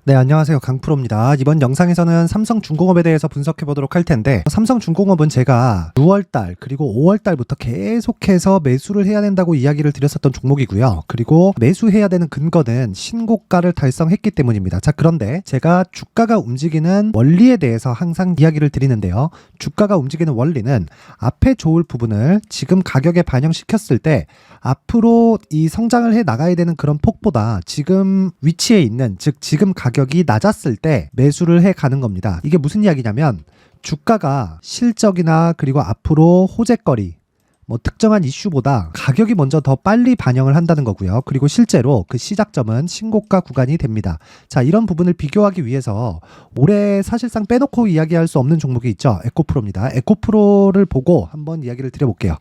네, 안녕하세요. 강프로입니다. 이번 영상에서는 삼성중공업에 대해서 분석해 보도록 할 텐데, 삼성중공업은 제가 6월달 그리고 5월달부터 계속해서 매수를 해야 된다고 이야기를 드렸었던 종목이고요. 그리고 매수해야 되는 근거는 신고가를 달성했기 때문입니다. 자, 그런데 제가 주가가 움직이는 원리에 대해서 항상 이야기를 드리는데요. 주가가 움직이는 원리는 앞에 좋을 부분을 지금 가격에 반영시켰을 때 앞으로 이 성장을 해 나가야 되는 그런 폭보다 지금 위치에 있는, 즉 지금 가격이 낮았을 때 매수를 해 가는 겁니다. 이게 무슨 이야기냐면 주가가 실적이나 그리고 앞으로 호재거리, 특정한 이슈보다 가격이 먼저 더 빨리 반영을 한다는 거고요. 그리고 실제로 그 시작점은 신고가 구간이 됩니다. 자, 이런 부분을 비교하기 위해서 올해 사실상 빼놓고 이야기할 수 없는 종목이 있죠. 에코프로입니다. 에코프로를 보고 한번 이야기를 드려볼게요.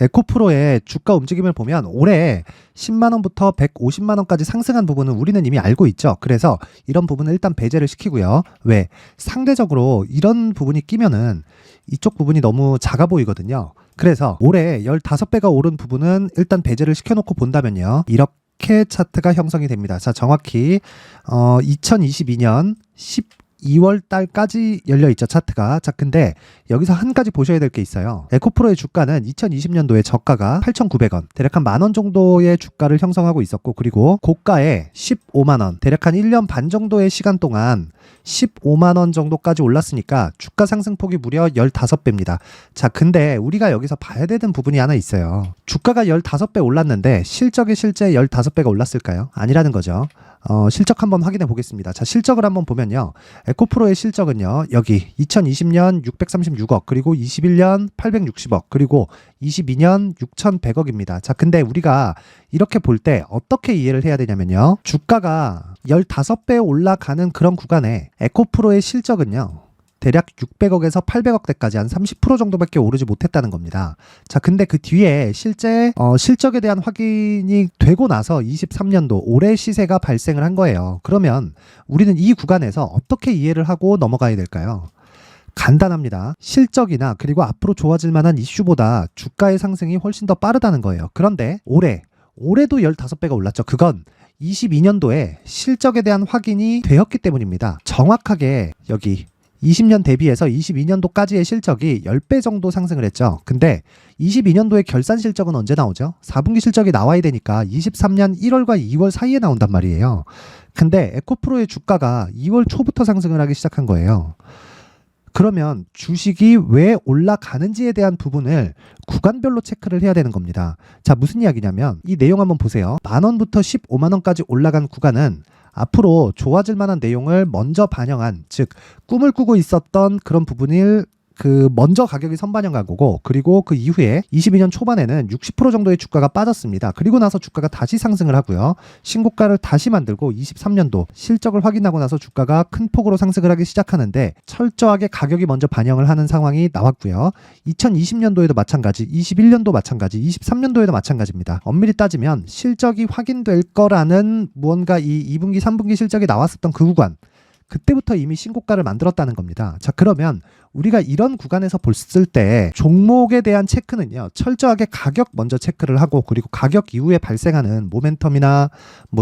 에코프로의 주가 움직임을 보면 올해 10만원부터 150만원까지 상승한 부분은 우리는 이미 알고 있죠. 그래서 이런 부분은 일단 배제를 시키고요. 왜? 상대적으로 이런 부분이 끼면은 이쪽 부분이 너무 작아 보이거든요. 그래서 올해 15배가 오른 부분은 일단 배제를 시켜놓고 본다면요. 이렇게 차트가 형성이 됩니다. 자, 정확히 2022년 12월 달까지 열려있죠, 차트가. 자, 근데 여기서 한 가지 보셔야 될 게 있어요. 에코프로의 주가는 2020년도에 저가가 8,900원, 대략 한 만원 정도의 주가를 형성하고 있었고, 그리고 고가에 15만원, 대략 한 1년 반 정도의 시간 동안 15만원 정도까지 올랐으니까 주가 상승폭이 무려 15배입니다. 자, 근데 우리가 여기서 봐야 되는 부분이 하나 있어요. 주가가 15배 올랐는데 실적이 실제 15배가 올랐을까요? 아니라는 거죠. 실적 한번 확인해 보겠습니다. 자, 실적을 한번 보면요. 에코프로의 실적은요. 여기 2020년 636억, 그리고 21년 860억, 그리고 22년 6100억입니다. 자, 근데 우리가 이렇게 볼 때 어떻게 이해를 해야 되냐면요. 주가가 15배 올라가는 그런 구간에 에코프로의 실적은요. 대략 600억에서 800억대까지 한 30% 정도밖에 오르지 못했다는 겁니다. 자, 근데 그 뒤에 실제 실적에 대한 확인이 되고 나서 23년도 올해 시세가 발생을 한 거예요. 그러면 우리는 이 구간에서 어떻게 이해를 하고 넘어가야 될까요? 간단합니다. 실적이나 그리고 앞으로 좋아질 만한 이슈보다 주가의 상승이 훨씬 더 빠르다는 거예요. 그런데 올해도 15배가 올랐죠. 그건 22년도에 실적에 대한 확인이 되었기 때문입니다. 정확하게 여기 20년 대비해서 22년도까지의 실적이 10배 정도 상승을 했죠. 근데 22년도의 결산 실적은 언제 나오죠? 4분기 실적이 나와야 되니까 23년 1월과 2월 사이에 나온단 말이에요. 근데 에코프로의 주가가 2월 초부터 상승을 하기 시작한 거예요. 그러면 주식이 왜 올라가는지에 대한 부분을 구간별로 체크를 해야 되는 겁니다. 자, 무슨 이야기냐면 이 내용 한번 보세요. 만원부터 15만원까지 올라간 구간은 앞으로 좋아질 만한 내용을 먼저 반영한, 즉 꿈을 꾸고 있었던 그런 부분을 먼저 가격이 선반영한 거고, 그리고 그 이후에 22년 초반에는 60% 정도의 주가가 빠졌습니다. 그리고 나서 주가가 다시 상승을 하고요. 신고가를 다시 만들고 23년도 실적을 확인하고 나서 주가가 큰 폭으로 상승을 하기 시작하는데 철저하게 가격이 먼저 반영을 하는 상황이 나왔고요. 2020년도에도 마찬가지, 21년도 마찬가지, 23년도에도 마찬가지입니다. 엄밀히 따지면 실적이 확인될 거라는 무언가 이 2분기, 3분기 실적이 나왔었던 그 구간, 그때부터 이미 신고가를 만들었다는 겁니다. 자, 그러면 우리가 이런 구간에서 봤을 때 종목에 대한 체크는요. 철저하게 가격 먼저 체크를 하고, 그리고 가격 이후에 발생하는 모멘텀이나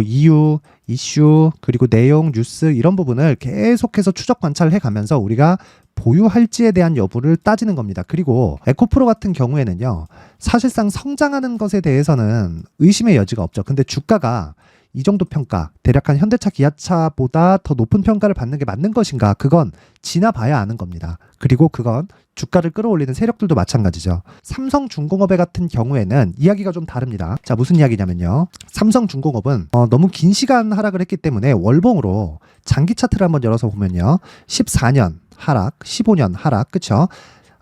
이유, 이슈, 그리고 내용, 뉴스 이런 부분을 계속해서 추적 관찰을 해가면서 우리가 보유할지에 대한 여부를 따지는 겁니다. 그리고 에코프로 같은 경우에는요. 사실상 성장하는 것에 대해서는 의심의 여지가 없죠. 근데 주가가 이 정도 평가, 대략 한 현대차, 기아차보다 더 높은 평가를 받는 게 맞는 것인가? 그건 지나봐야 아는 겁니다. 그리고 그건 주가를 끌어올리는 세력들도 마찬가지죠. 삼성중공업의 같은 경우에는 이야기가 좀 다릅니다. 자, 무슨 이야기냐면요. 삼성중공업은 너무 긴 시간 하락을 했기 때문에 월봉으로 장기 차트를 한번 열어서 보면요. 14년 하락, 15년 하락, 그쵸?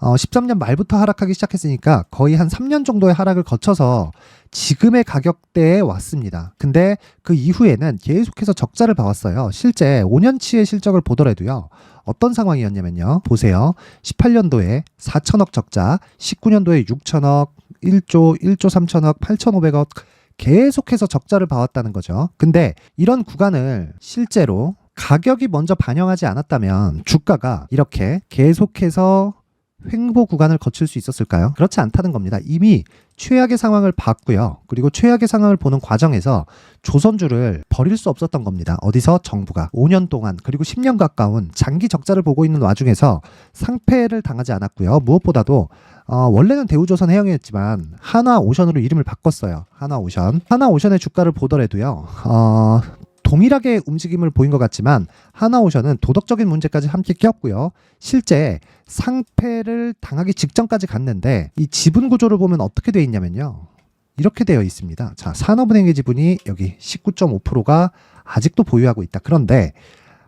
13년 말부터 하락하기 시작했으니까 거의 한 3년 정도의 하락을 거쳐서 지금의 가격대에 왔습니다. 근데 그 이후에는 계속해서 적자를 봐왔어요. 실제 5년치의 실적을 보더라도요. 어떤 상황이었냐면요. 보세요. 18년도에 4천억 적자, 19년도에 6천억, 1조 3천억, 8,500억 계속해서 적자를 봐왔다는 거죠. 근데 이런 구간을 실제로 가격이 먼저 반영하지 않았다면 주가가 이렇게 계속해서 횡보 구간을 거칠 수 있었을까요? 그렇지 않다는 겁니다. 이미 최악의 상황을 봤고요. 그리고 최악의 상황을 보는 과정에서 조선주를 버릴 수 없었던 겁니다. 어디서? 정부가 5년 동안 그리고 10년 가까운 장기 적자를 보고 있는 와중에서 상패를 당하지 않았고요. 무엇보다도 원래는 대우조선 해양이었지만 하나오션으로 이름을 바꿨어요. 하나오션. 하나오션의 주가를 보더라도요. 동일하게 움직임을 보인 것 같지만 하나오션은 도덕적인 문제까지 함께 꼈고요. 실제 상패를 당하기 직전까지 갔는데 이 지분 구조를 보면 어떻게 되어 있냐면요. 이렇게 되어 있습니다. 자, 산업은행의 지분이 여기 19.5%가 아직도 보유하고 있다. 그런데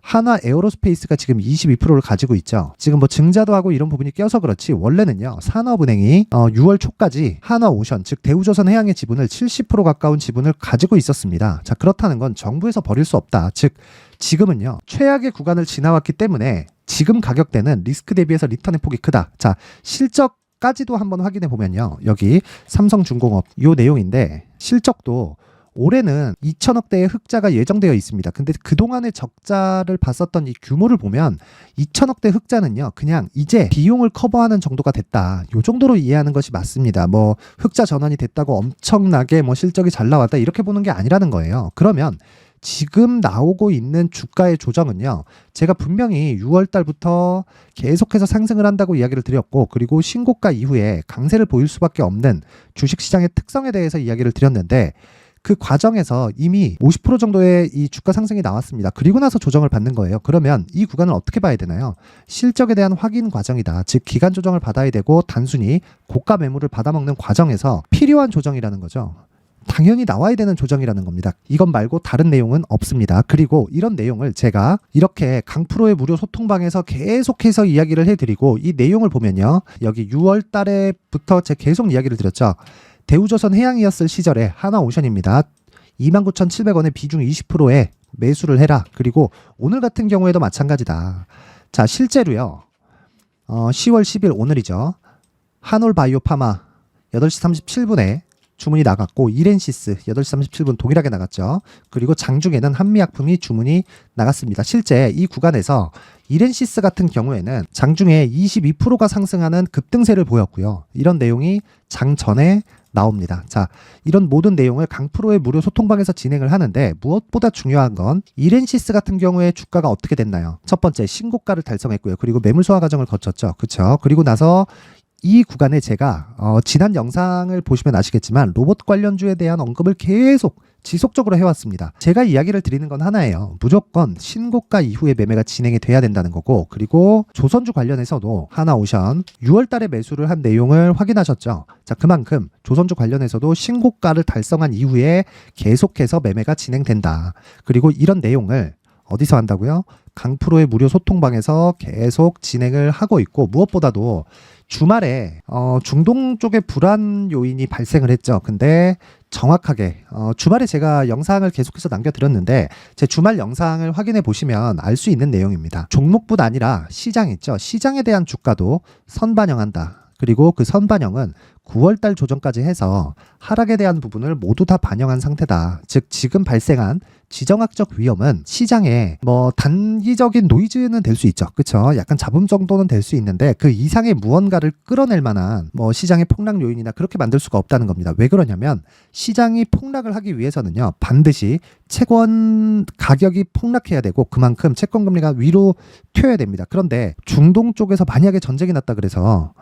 하나 에어로스페이스가 지금 22%를 가지고 있죠. 지금 뭐 증자도 하고 이런 부분이 껴서 그렇지 원래는요. 산업은행이 6월 초까지 하나오션 즉 대우조선 해양의 지분을 70% 가까운 지분을 가지고 있었습니다. 자, 그렇다는 건 정부에서 버릴 수 없다. 즉 지금은요. 최악의 구간을 지나왔기 때문에 지금 가격대는 리스크 대비해서 리턴의 폭이 크다. 자, 실적까지도 한번 확인해 보면요. 여기 삼성중공업 요 내용인데 실적도 올해는 2천억대의 흑자가 예정되어 있습니다. 근데 그동안의 적자를 봤었던 이 규모를 보면 2천억대 흑자는요. 그냥 이제 비용을 커버하는 정도가 됐다. 요 정도로 이해하는 것이 맞습니다. 뭐 흑자 전환이 됐다고 엄청나게 뭐 실적이 잘 나왔다 이렇게 보는 게 아니라는 거예요. 그러면 지금 나오고 있는 주가의 조정은요. 제가 분명히 6월 달부터 계속해서 상승을 한다고 이야기를 드렸고 그리고 신고가 이후에 강세를 보일 수밖에 없는 주식시장의 특성에 대해서 이야기를 드렸는데 그 과정에서 이미 50% 정도의 이 주가 상승이 나왔습니다. 그리고 나서 조정을 받는 거예요. 그러면 이 구간을 어떻게 봐야 되나요? 실적에 대한 확인 과정이다. 즉 기간 조정을 받아야 되고 단순히 고가 매물을 받아먹는 과정에서 필요한 조정이라는 거죠. 당연히 나와야 되는 조정이라는 겁니다. 이것 말고 다른 내용은 없습니다. 그리고 이런 내용을 제가 이렇게 강프로의 무료 소통방에서 계속해서 이야기를 해드리고 이 내용을 보면요. 여기 6월 달에부터 제가 계속 이야기를 드렸죠. 대우조선 해양이었을 시절에 하나오션입니다. 29,700원에 비중 20%에 매수를 해라. 그리고 오늘 같은 경우에도 마찬가지다. 자, 실제로요. 10월 10일 오늘이죠. 한올바이오파마 8시 37분에 주문이 나갔고 이렌시스 8시 37분 동일하게 나갔죠. 그리고 장중에는 한미약품이 주문이 나갔습니다. 실제 이 구간에서 이렌시스 같은 경우에는 장중에 22%가 상승하는 급등세를 보였고요. 이런 내용이 장 전에 나옵니다. 자, 이런 모든 내용을 강프로의 무료 소통방에서 진행을 하는데 무엇보다 중요한 건 이렌시스 같은 경우에 주가가 어떻게 됐나요? 첫 번째 신고가를 달성했고요. 그리고 매물 소화 과정을 거쳤죠. 그렇죠? 그리고 나서 이 구간에 제가 지난 영상을 보시면 아시겠지만 로봇 관련주에 대한 언급을 계속 지속적으로 해왔습니다. 제가 이야기를 드리는 건 하나예요. 무조건 신고가 이후에 매매가 진행이 돼야 된다는 거고 그리고 조선주 관련해서도 하나오션 6월 달에 매수를 한 내용을 확인하셨죠. 자, 그만큼 조선주 관련해서도 신고가를 달성한 이후에 계속해서 매매가 진행된다. 그리고 이런 내용을 어디서 한다고요? 강프로의 무료 소통방에서 계속 진행을 하고 있고 무엇보다도 주말에 중동 쪽에 불안 요인이 발생을 했죠. 근데 정확하게 주말에 제가 영상을 계속해서 남겨드렸는데 제 주말 영상을 확인해 보시면 알 수 있는 내용입니다. 종목뿐 아니라 시장 있죠. 시장에 대한 주가도 선반영한다. 그리고 그 선반영은 9월달 조정까지 해서 하락에 대한 부분을 모두 다 반영한 상태다. 즉 지금 발생한 지정학적 위험은 시장에 뭐 단기적인 노이즈는 될 수 있죠. 그렇죠? 약간 잡음 정도는 될 수 있는데 그 이상의 무언가를 끌어낼 만한 뭐 시장의 폭락 요인이나 그렇게 만들 수가 없다는 겁니다. 왜 그러냐면 시장이 폭락을 하기 위해서는요. 반드시 채권 가격이 폭락해야 되고 그만큼 채권 금리가 위로 튀어야 됩니다. 그런데 중동 쪽에서 만약에 전쟁이 났다 그래서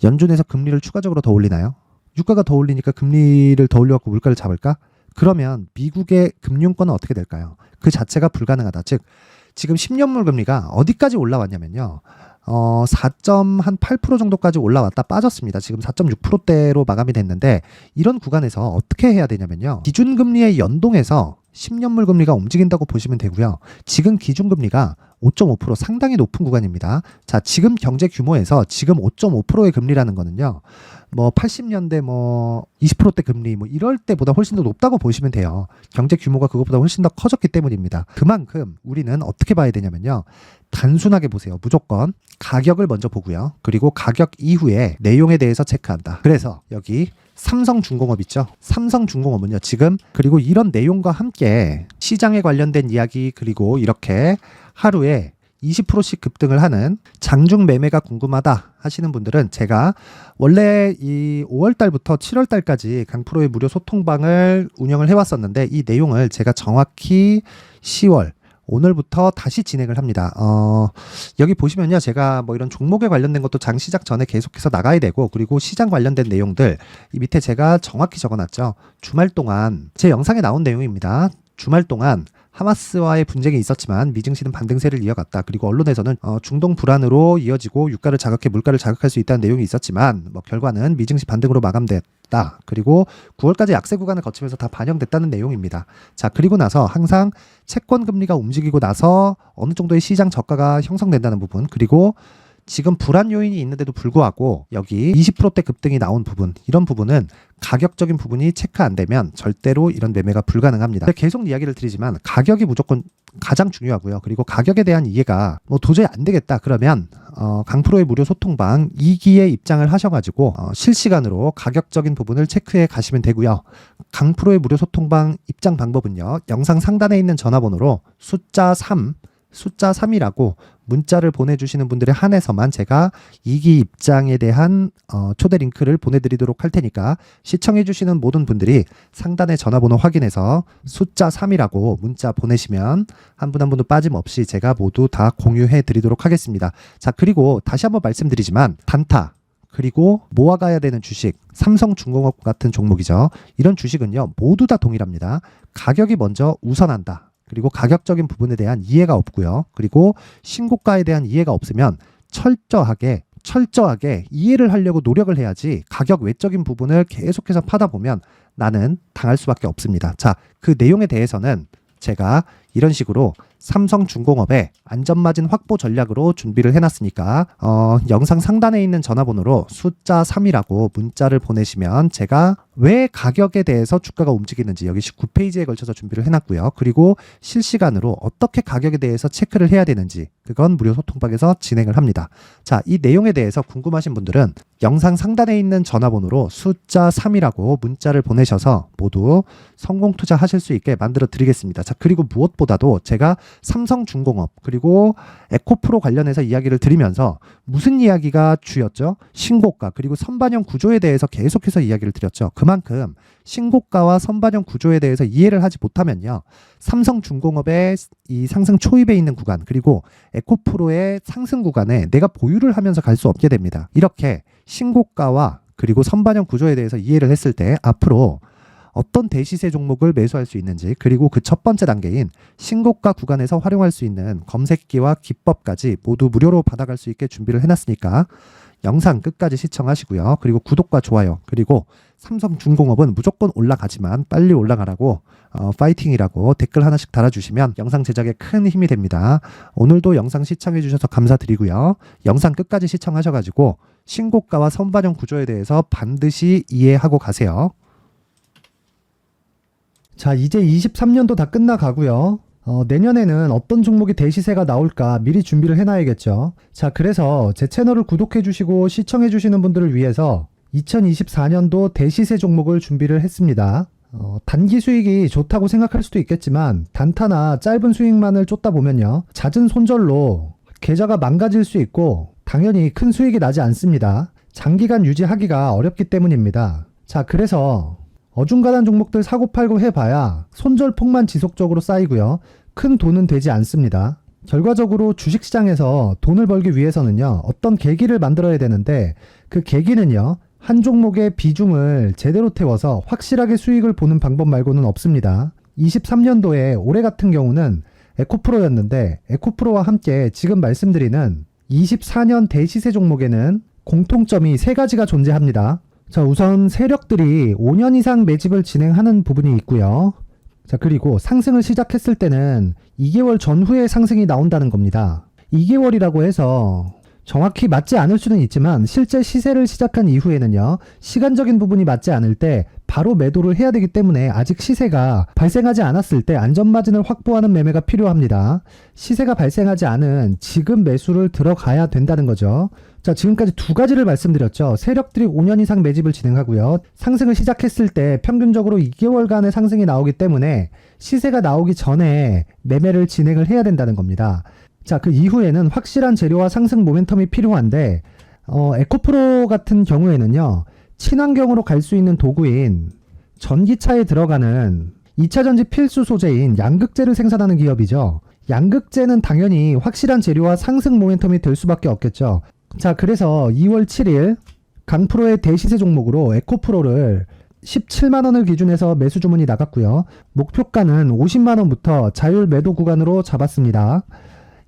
연준에서 금리를 추가적으로 더 올리나요? 유가가 더 올리니까 금리를 더 올려갖고 물가를 잡을까? 그러면 미국의 금융권은 어떻게 될까요? 그 자체가 불가능하다. 즉 지금 10년물 금리가 어디까지 올라왔냐면요. 4.8% 정도까지 올라왔다 빠졌습니다. 지금 4.6%대로 마감이 됐는데 이런 구간에서 어떻게 해야 되냐면요. 기준금리에 연동해서 10년물 금리가 움직인다고 보시면 되고요. 지금 기준금리가 5.5% 상당히 높은 구간입니다. 자, 지금 경제 규모에서 지금 5.5%의 금리라는 거는요. 뭐 80년대 뭐 20%대 금리 뭐 이럴 때보다 훨씬 더 높다고 보시면 돼요. 경제 규모가 그것보다 훨씬 더 커졌기 때문입니다. 그만큼 우리는 어떻게 봐야 되냐면요. 단순하게 보세요. 무조건 가격을 먼저 보고요. 그리고 가격 이후에 내용에 대해서 체크한다. 그래서 여기 삼성중공업 있죠. 삼성중공업은요. 지금 그리고 이런 내용과 함께 시장에 관련된 이야기 그리고 이렇게 하루에 20%씩 급등을 하는 장중 매매가 궁금하다 하시는 분들은 제가 원래 이 5월달부터 7월달까지 강프로의 무료 소통방을 운영을 해왔었는데 이 내용을 제가 정확히 10월 오늘부터 다시 진행을 합니다. 여기 보시면요. 제가 뭐 이런 종목에 관련된 것도 장 시작 전에 계속해서 나가야 되고, 그리고 시장 관련된 내용들 이 밑에 제가 정확히 적어놨죠. 주말 동안 제 영상에 나온 내용입니다. 주말 동안 하마스와의 분쟁이 있었지만 미증시는 반등세를 이어갔다. 그리고 언론에서는 중동 불안으로 이어지고 유가를 자극해 물가를 자극할 수 있다는 내용이 있었지만 결과는 미증시 반등으로 마감됐다. 그리고 9월까지 약세 구간을 거치면서 다 반영됐다는 내용입니다. 자, 그리고 나서 항상 채권 금리가 움직이고 나서 어느 정도의 시장 저가가 형성된다는 부분, 그리고 지금 불안 요인이 있는데도 불구하고 여기 20%대 급등이 나온 부분, 이런 부분은 가격적인 부분이 체크 안 되면 절대로 이런 매매가 불가능합니다. 계속 이야기를 드리지만 가격이 무조건 가장 중요하고요. 그리고 가격에 대한 이해가 도저히 안 되겠다 그러면 강프로의 무료 소통방 2기에 입장을 하셔가지고 실시간으로 가격적인 부분을 체크해 가시면 되고요. 강프로의 무료 소통방 입장 방법은요. 영상 상단에 있는 전화번호로 숫자 3이라고 문자를 보내주시는 분들에 한해서만 제가 2기 입장에 대한 초대 링크를 보내드리도록 할 테니까 시청해주시는 모든 분들이 상단의 전화번호 확인해서 숫자 3이라고 문자 보내시면 한 분 한 분도 빠짐없이 제가 모두 다 공유해드리도록 하겠습니다. 자, 그리고 다시 한번 말씀드리지만 단타 그리고 모아가야 되는 주식, 삼성중공업 같은 종목이죠. 이런 주식은요 모두 다 동일합니다. 가격이 먼저 우선한다. 그리고 가격적인 부분에 대한 이해가 없고요. 그리고 신고가에 대한 이해가 없으면 철저하게 이해를 하려고 노력을 해야지 가격 외적인 부분을 계속해서 파다 보면 나는 당할 수밖에 없습니다. 자, 그 내용에 대해서는 제가 이런 식으로 삼성중공업의 안전마진 확보 전략으로 준비를 해놨으니까 영상 상단에 있는 전화번호로 숫자 3이라고 문자를 보내시면 제가 왜 가격에 대해서 주가가 움직이는지 여기 19페이지에 걸쳐서 준비를 해놨고요. 그리고 실시간으로 어떻게 가격에 대해서 체크를 해야 되는지 그건 무료 소통방에서 진행을 합니다. 자, 이 내용에 대해서 궁금하신 분들은 영상 상단에 있는 전화번호로 숫자 3이라고 문자를 보내셔서 모두 성공 투자하실 수 있게 만들어 드리겠습니다. 자, 그리고 무엇보다도 제가 삼성중공업 그리고 에코프로 관련해서 이야기를 드리면서 무슨 이야기가 주였죠? 신고가 그리고 선반영 구조에 대해서 계속해서 이야기를 드렸죠. 그만큼 신고가와 선반영 구조에 대해서 이해를 하지 못하면요. 삼성중공업의 이 상승 초입에 있는 구간 그리고 에코프로의 상승 구간에 내가 보유를 하면서 갈 수 없게 됩니다. 이렇게 신고가와 그리고 선반영 구조에 대해서 이해를 했을 때 앞으로 어떤 대시세 종목을 매수할 수 있는지 그리고 그 첫 번째 단계인 신고가 구간에서 활용할 수 있는 검색기와 기법까지 모두 무료로 받아갈 수 있게 준비를 해놨으니까 영상 끝까지 시청하시고요. 그리고 구독과 좋아요 그리고 삼성중공업은 무조건 올라가지만 빨리 올라가라고 파이팅이라고 댓글 하나씩 달아주시면 영상 제작에 큰 힘이 됩니다. 오늘도 영상 시청해주셔서 감사드리고요. 영상 끝까지 시청하셔가지고 신고가와 선반영 구조에 대해서 반드시 이해하고 가세요. 자, 이제 23년도 다 끝나가고요. 내년에는 어떤 종목이 대시세가 나올까 미리 준비를 해놔야겠죠. 자, 그래서 제 채널을 구독해주시고 시청해주시는 분들을 위해서 2024년도 대시세 종목을 준비를 했습니다. 단기 수익이 좋다고 생각할 수도 있겠지만 단타나 짧은 수익만을 쫓다 보면요. 잦은 손절로 계좌가 망가질 수 있고 당연히 큰 수익이 나지 않습니다. 장기간 유지하기가 어렵기 때문입니다. 자, 그래서 어중간한 종목들 사고팔고 해봐야 손절폭만 지속적으로 쌓이고요. 큰 돈은 되지 않습니다. 결과적으로 주식시장에서 돈을 벌기 위해서는요. 어떤 계기를 만들어야 되는데 그 계기는요. 한 종목의 비중을 제대로 태워서 확실하게 수익을 보는 방법 말고는 없습니다. 23년도에 올해 같은 경우는 에코프로였는데 에코프로와 함께 지금 말씀드리는 24년 대시세 종목에는 공통점이 3가지가 존재합니다. 자, 우선 세력들이 5년 이상 매집을 진행하는 부분이 있고요. 자, 그리고 상승을 시작했을 때는 2개월 전후에 상승이 나온다는 겁니다. 2개월이라고 해서 정확히 맞지 않을 수는 있지만 실제 시세를 시작한 이후에는요. 시간적인 부분이 맞지 않을 때 바로 매도를 해야 되기 때문에 아직 시세가 발생하지 않았을 때 안전마진을 확보하는 매매가 필요합니다. 시세가 발생하지 않은 지금 매수를 들어가야 된다는 거죠. 자, 지금까지 2가지를 말씀드렸죠. 세력들이 5년 이상 매집을 진행하고요. 상승을 시작했을 때 평균적으로 2개월간의 상승이 나오기 때문에 시세가 나오기 전에 매매를 진행을 해야 된다는 겁니다. 자, 그 이후에는 확실한 재료와 상승 모멘텀이 필요한데 에코프로 같은 경우에는요, 친환경으로 갈 수 있는 도구인 전기차에 들어가는 2차전지 필수 소재인 양극재를 생산하는 기업이죠. 양극재는 당연히 확실한 재료와 상승 모멘텀이 될 수밖에 없겠죠. 자, 그래서 2월 7일 강프로의 대시세 종목으로 에코프로를 17만원을 기준해서 매수 주문이 나갔고요. 목표가는 50만원부터 자율 매도 구간으로 잡았습니다.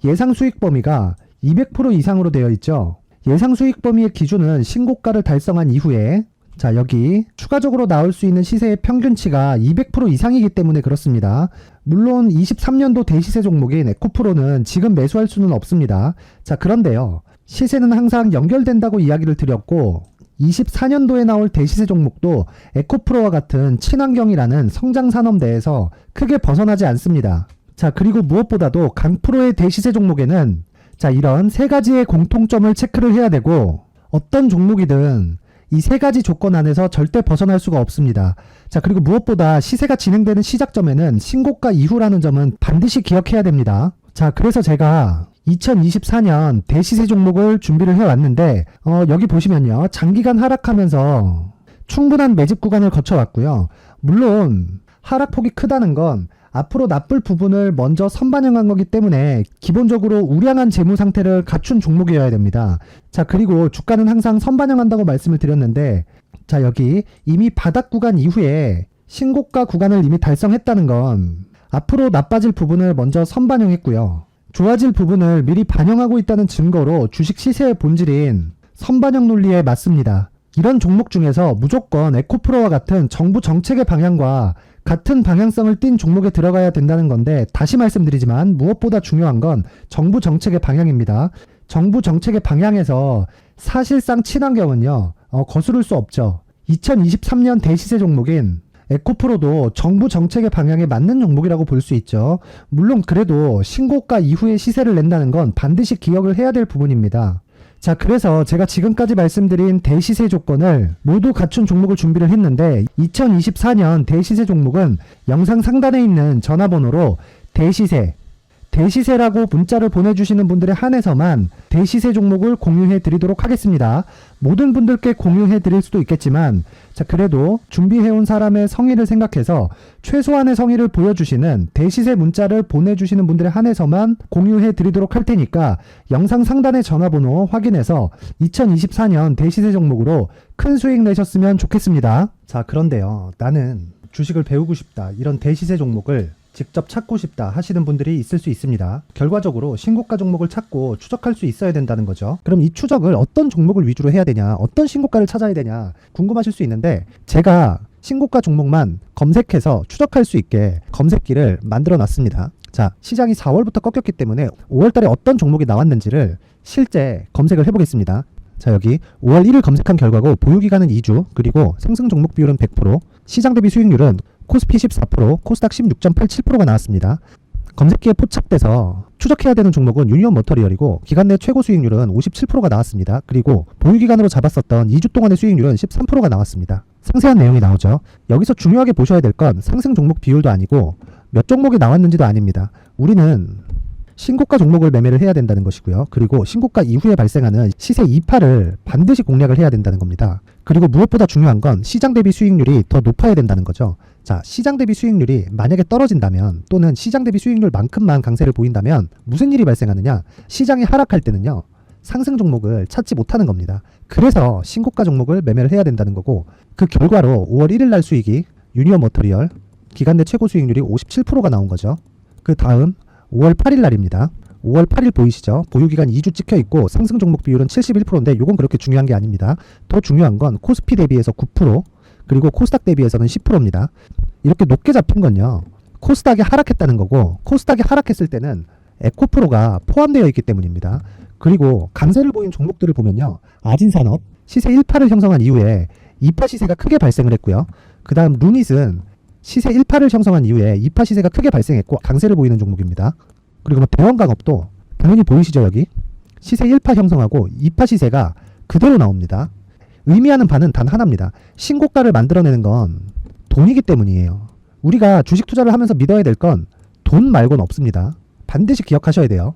예상 수익 범위가 200% 이상으로 되어 있죠. 예상 수익 범위의 기준은 신고가를 달성한 이후에, 자, 여기 추가적으로 나올 수 있는 시세의 평균치가 200% 이상이기 때문에 그렇습니다. 물론 23년도 대시세 종목인 에코프로는 지금 매수할 수는 없습니다. 자, 그런데요, 시세는 항상 연결된다고 이야기를 드렸고 24년도에 나올 대시세 종목도 에코프로와 같은 친환경이라는 성장산업대에서 크게 벗어나지 않습니다. 자, 그리고 무엇보다도 강프로의 대시세 종목에는 자, 이런 세 가지의 공통점을 체크를 해야 되고 어떤 종목이든 이 세 가지 조건 안에서 절대 벗어날 수가 없습니다. 자, 그리고 무엇보다 시세가 진행되는 시작점에는 신고가 이후라는 점은 반드시 기억해야 됩니다. 자, 그래서 제가 2024년 대시세 종목을 준비를 해왔는데 여기 보시면요, 장기간 하락하면서 충분한 매집 구간을 거쳐왔고요. 물론 하락폭이 크다는 건 앞으로 나쁠 부분을 먼저 선반영한 거기 때문에 기본적으로 우량한 재무 상태를 갖춘 종목이어야 됩니다. 자, 그리고 주가는 항상 선반영한다고 말씀을 드렸는데, 자, 여기 이미 바닥 구간 이후에 신고가 구간을 이미 달성했다는 건 앞으로 나빠질 부분을 먼저 선반영했고요. 좋아질 부분을 미리 반영하고 있다는 증거로 주식 시세의 본질인 선반영 논리에 맞습니다. 이런 종목 중에서 무조건 에코프로와 같은 정부 정책의 방향과 같은 방향성을 띈 종목에 들어가야 된다는 건데, 다시 말씀드리지만 무엇보다 중요한 건 정부 정책의 방향입니다. 정부 정책의 방향에서 사실상 친환경은요, 거스를 수 없죠. 2023년 대시세 종목인 에코프로도 정부 정책의 방향에 맞는 종목이라고 볼 수 있죠. 물론 그래도 신고가 이후에 시세를 낸다는 건 반드시 기억을 해야 될 부분입니다. 자, 그래서 제가 지금까지 말씀드린 대시세 조건을 모두 갖춘 종목을 준비를 했는데, 2024년 대시세 종목은 영상 상단에 있는 전화번호로 대시세라고 문자를 보내주시는 분들에 한해서만 대시세 종목을 공유해 드리도록 하겠습니다. 모든 분들께 공유해 드릴 수도 있겠지만, 자, 그래도 준비해온 사람의 성의를 생각해서 최소한의 성의를 보여주시는 대시세 문자를 보내주시는 분들에 한해서만 공유해 드리도록 할 테니까 영상 상단의 전화번호 확인해서 2024년 대시세 종목으로 큰 수익 내셨으면 좋겠습니다. 자, 그런데요, 나는 주식을 배우고 싶다, 이런 대시세 종목을 직접 찾고 싶다 하시는 분들이 있을 수 있습니다. 결과적으로 신고가 종목을 찾고 추적할 수 있어야 된다는 거죠. 그럼 이 추적을 어떤 종목을 위주로 해야 되냐, 어떤 신고가를 찾아야 되냐 궁금하실 수 있는데, 제가 신고가 종목만 검색해서 추적할 수 있게 검색기를 만들어 놨습니다. 자, 시장이 4월부터 꺾였기 때문에 5월달에 어떤 종목이 나왔는지를 실제 검색을 해보겠습니다. 자, 여기 5월 1일 검색한 결과고 보유기간은 2주, 그리고 상승 종목 비율은 100%, 시장 대비 수익률은 코스피 14%, 코스닥 16.87%가 나왔습니다. 검색기에 포착돼서 추적해야 되는 종목은 유니온 머터리얼이고 기간 내 최고 수익률은 57%가 나왔습니다. 그리고 보유기간으로 잡았었던 2주 동안의 수익률은 13%가 나왔습니다. 상세한 내용이 나오죠. 여기서 중요하게 보셔야 될 건 상승 종목 비율도 아니고 몇 종목이 나왔는지도 아닙니다. 우리는 신고가 종목을 매매를 해야 된다는 것이고요. 그리고 신고가 이후에 발생하는 시세 이파를 반드시 공략을 해야 된다는 겁니다. 그리고 무엇보다 중요한 건 시장 대비 수익률이 더 높아야 된다는 거죠. 자, 시장 대비 수익률이 만약에 떨어진다면, 또는 시장 대비 수익률만큼만 강세를 보인다면 무슨 일이 발생하느냐, 시장이 하락할 때는요, 상승 종목을 찾지 못하는 겁니다. 그래서 신고가 종목을 매매를 해야 된다는 거고, 그 결과로 5월 1일 날 수익이 유니온 머터리얼 기간 내 최고 수익률이 57%가 나온 거죠. 그 다음 5월 8일 날입니다. 5월 8일 보이시죠? 보유기간 2주 찍혀있고 상승 종목 비율은 71%인데 이건 그렇게 중요한 게 아닙니다. 더 중요한 건 코스피 대비해서 9%, 그리고 코스닥 대비해서는 10%입니다. 이렇게 높게 잡힌 건요, 코스닥이 하락했다는 거고, 코스닥이 하락했을 때는 에코프로가 포함되어 있기 때문입니다. 그리고 강세를 보인 종목들을 보면요, 아진산업 시세 1파를 형성한 이후에 2파 시세가 크게 발생을 했고요. 그 다음 루닛은 시세 1파를 형성한 이후에 2파 시세가 크게 발생했고 강세를 보이는 종목입니다. 그리고 대원강업도 당연히 보이시죠? 여기 시세 1파 형성하고 2파 시세가 그대로 나옵니다. 의미하는 바는 단 하나입니다. 신고가를 만들어내는 건 돈이기 때문이에요. 우리가 주식 투자를 하면서 믿어야 될 건 돈 말고는 없습니다. 반드시 기억하셔야 돼요.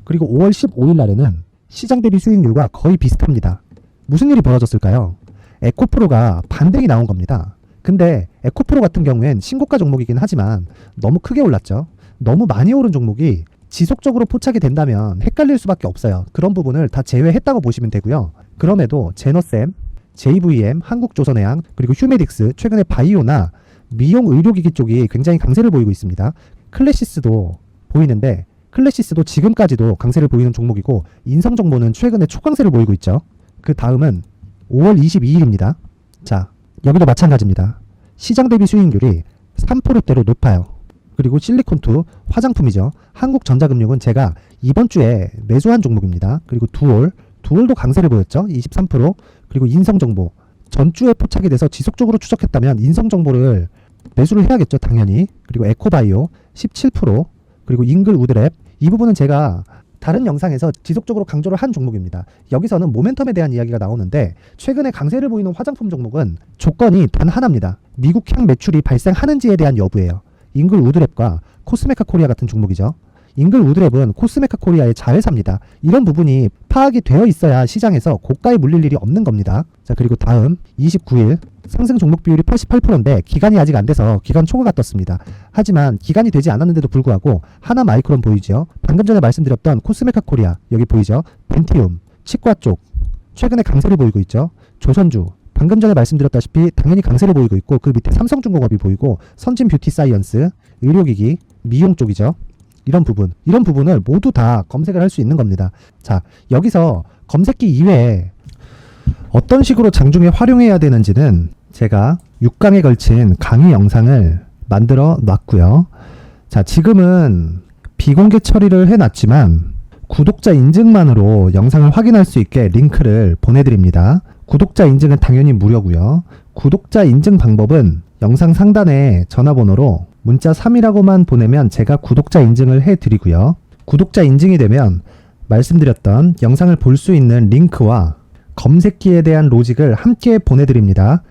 그리고 5월 15일 날에는 시장 대비 수익률과 거의 비슷합니다. 무슨 일이 벌어졌을까요? 에코프로가 반등이 나온 겁니다. 근데 에코프로 같은 경우엔 신고가 종목이긴 하지만 너무 크게 올랐죠. 너무 많이 오른 종목이 지속적으로 포착이 된다면 헷갈릴 수밖에 없어요. 그런 부분을 다 제외했다고 보시면 되고요. 그럼에도 제너셈, JVM, 한국조선해양, 그리고 휴메딕스, 최근에 바이오나 미용 의료기기 쪽이 굉장히 강세를 보이고 있습니다. 클래시스도 보이는데 클래시스도 지금까지도 강세를 보이는 종목이고 인성정보는 최근에 초강세를 보이고 있죠. 그 다음은 5월 22일입니다. 자, 여기도 마찬가지입니다. 시장 대비 수익률이 3%대로 높아요. 그리고 실리콘2 화장품이죠. 한국전자금융은 제가 이번 주에 매수한 종목입니다. 그리고 두올도 강세를 보였죠. 23%. 그리고 인성정보 전주에 포착이 돼서 지속적으로 추적했다면 인성정보를 매수를 해야겠죠. 당연히. 그리고 에코바이오 17%. 그리고 잉글 우드랩 이 부분은 제가 다른 영상에서 지속적으로 강조를 한 종목입니다. 여기서는 모멘텀에 대한 이야기가 나오는데 최근에 강세를 보이는 화장품 종목은 조건이 단 하나입니다. 미국향 매출이 발생하는지에 대한 여부예요. 잉글 우드랩과 코스메카 코리아 같은 종목이죠. 잉글 우드랩은 코스메카 코리아의 자회사입니다. 이런 부분이 파악이 되어 있어야 시장에서 고가에 물릴 일이 없는 겁니다. 자, 그리고 다음 29일 상승 종목 비율이 88%인데 기간이 아직 안 돼서 기간 초과가 떴습니다. 하지만 기간이 되지 않았는데도 불구하고 하나 마이크론 보이죠. 방금 전에 말씀드렸던 코스메카 코리아 여기 보이죠. 벤티움, 치과 쪽 최근에 강세를 보이고 있죠. 조선주 방금 전에 말씀드렸다시피 당연히 강세를 보이고 있고 그 밑에 삼성중공업이 보이고 선진 뷰티 사이언스, 의료기기, 미용 쪽이죠. 이런 부분을 모두 다 검색을 할 수 있는 겁니다. 자, 여기서 검색기 이외에 어떤 식으로 장중에 활용해야 되는지는 제가 6강에 걸친 강의 영상을 만들어 놨고요. 자, 지금은 비공개 처리를 해놨지만 구독자 인증만으로 영상을 확인할 수 있게 링크를 보내드립니다. 구독자 인증은 당연히 무료고요. 구독자 인증 방법은 영상 상단에 전화번호로 문자 3이라고만 보내면 제가 구독자 인증을 해드리고요. 구독자 인증이 되면 말씀드렸던 영상을 볼 수 있는 링크와 검색기에 대한 로직을 함께 보내드립니다.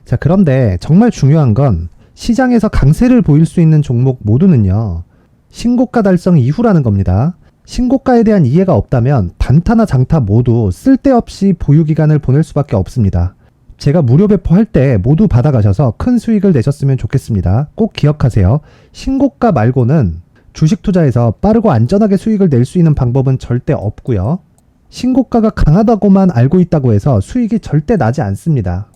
자, 그런데 정말 중요한 건 시장에서 강세를 보일 수 있는 종목 모두는요. 신고가 달성 이후라는 겁니다. 신고가에 대한 이해가 없다면 단타나 장타 모두 쓸데없이 보유기간을 보낼 수밖에 없습니다. 제가 무료 배포할 때 모두 받아가셔서 큰 수익을 내셨으면 좋겠습니다. 꼭 기억하세요. 신고가 말고는 주식 투자에서 빠르고 안전하게 수익을 낼 수 있는 방법은 절대 없고요. 신고가가 강하다고만 알고 있다고 해서 수익이 절대 나지 않습니다.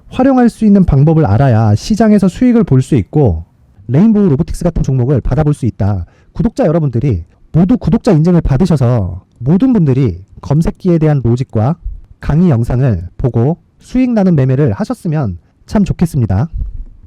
활용할 수 있는 방법을 알아야 시장에서 수익을 볼 수 있고 레인보우 로보틱스 같은 종목을 받아볼 수 있다. 구독자 여러분들이 모두 구독자 인증을 받으셔서 모든 분들이 검색기에 대한 로직과 강의 영상을 보고 수익 나는 매매를 하셨으면 참 좋겠습니다.